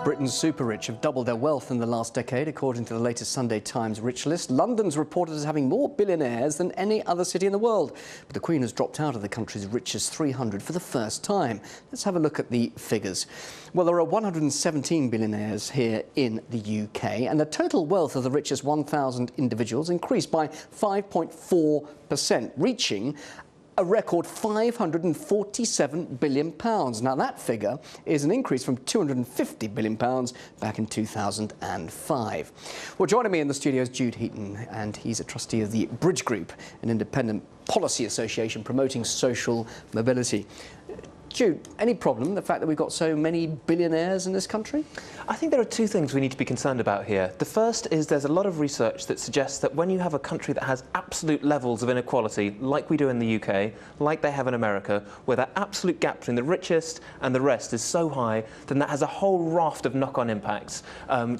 Britain's super-rich have doubled their wealth in the last decade, according to the latest Sunday Times Rich list. London's reported as having more billionaires than any other city in the world. But the Queen has dropped out of the country's richest 300 for the first time. Let's have a look at the figures. Well, there are 117 billionaires here in the UK, and the total wealth of the richest 1,000 individuals increased by 5.4%, reaching a record £547 billion. Now, that figure is an increase from £250 billion back in 2005. Well, joining me in the studio is Jude Heaton, and he's a trustee of the Bridge Group, an independent policy association promoting social mobility. Jude, any problem, the fact that we've got so many billionaires in this country? I think there are two things we need to be concerned about here. The first is there's a lot of research that suggests that when you have a country that has absolute levels of inequality, like we do in the UK, like they have in America, where that absolute gap between the richest and the rest is so high, then that has a whole raft of knock-on impacts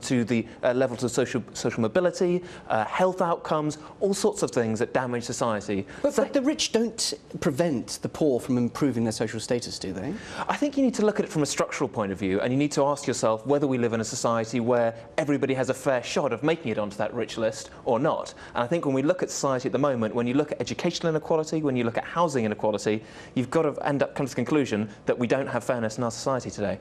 to the levels of social mobility, health outcomes, all sorts of things that damage society. But the rich don't prevent the poor from improving their social status, do they? I think you need to look at it from a structural point of view, and you need to ask yourself whether we live in a society where everybody has a fair shot of making it onto that rich list or not. And I think when we look at society at the moment, when you look at educational inequality, when you look at housing inequality, you've got to end up coming to the conclusion that we don't have fairness in our society today.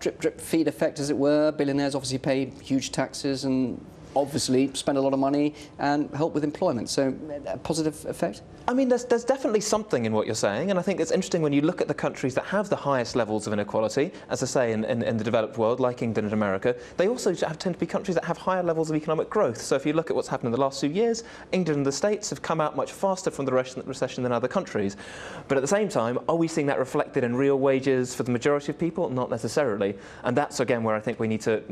Drip, drip, feed effect, as it were. Billionaires obviously pay huge taxes and obviously spend a lot of money and help with employment. So, a positive effect? I mean, there's definitely something in what you're saying, and I think it's interesting when you look at the countries that have the highest levels of inequality, as I say, in the developed world, like England and America, they also tend to be countries that have higher levels of economic growth. So if you look at what's happened in the last few years, England and the States have come out much faster from the recession than other countries. But at the same time, are we seeing that reflected in real wages for the majority of people? Not necessarily. And that's, again, where I think we need to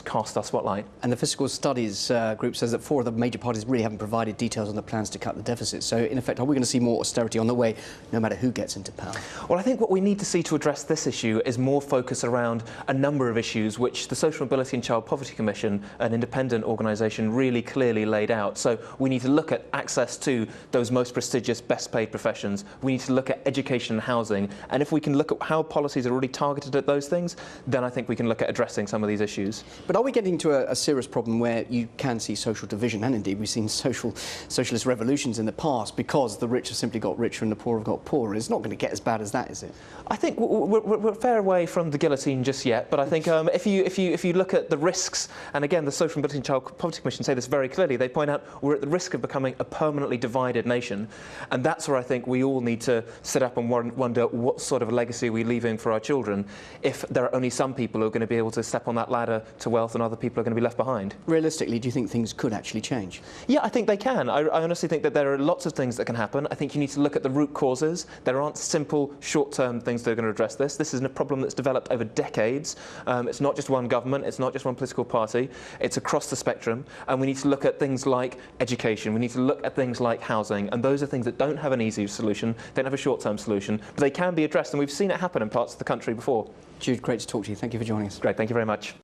cast our spotlight. And the Fiscal Studies Group says that 4 of the major parties really haven't provided details on the plans to cut the deficit. So, in effect, are we going to see more austerity on the way, no matter who gets into power? Well, I think what we need to see to address this issue is more focus around a number of issues which the Social Mobility and Child Poverty Commission, an independent organisation, really clearly laid out. So we need to look at access to those most prestigious, best paid professions. We need to look at education and housing. And if we can look at how policies are really targeted at those things, then I think we can look at addressing some of these issues. But are we getting to a serious problem where you can see social division? And indeed, we've seen socialist revolutions in the past because the rich have simply got richer and the poor have got poorer. It's not going to get as bad as that, is it? I think we're a fair way from the guillotine just yet, but I think if you look at the risks, and again the Social Mobility and Child Poverty Commission say this very clearly, they point out we're at the risk of becoming a permanently divided nation, and that's where I think we all need to sit up and wonder what sort of legacy we're leaving for our children if there are only some people who are going to be able to step on that ladder to wealth and other people are going to be left behind. Realistically, do you think things could actually change? Yeah, I think they can. I honestly think that there are lots of things that can happen. I think you need to look at the root causes. There aren't simple, short-term things that are going to address this. This is a problem that's developed over decades. It's not just one government, it's not just one political party, it's across the spectrum, and we need to look at things like education, we need to look at things like housing, and those are things that don't have an easy solution, don't have a short-term solution, but they can be addressed, and we've seen it happen in parts of the country before. Jude, great to talk to you. Thank you for joining us. Great, thank you very much.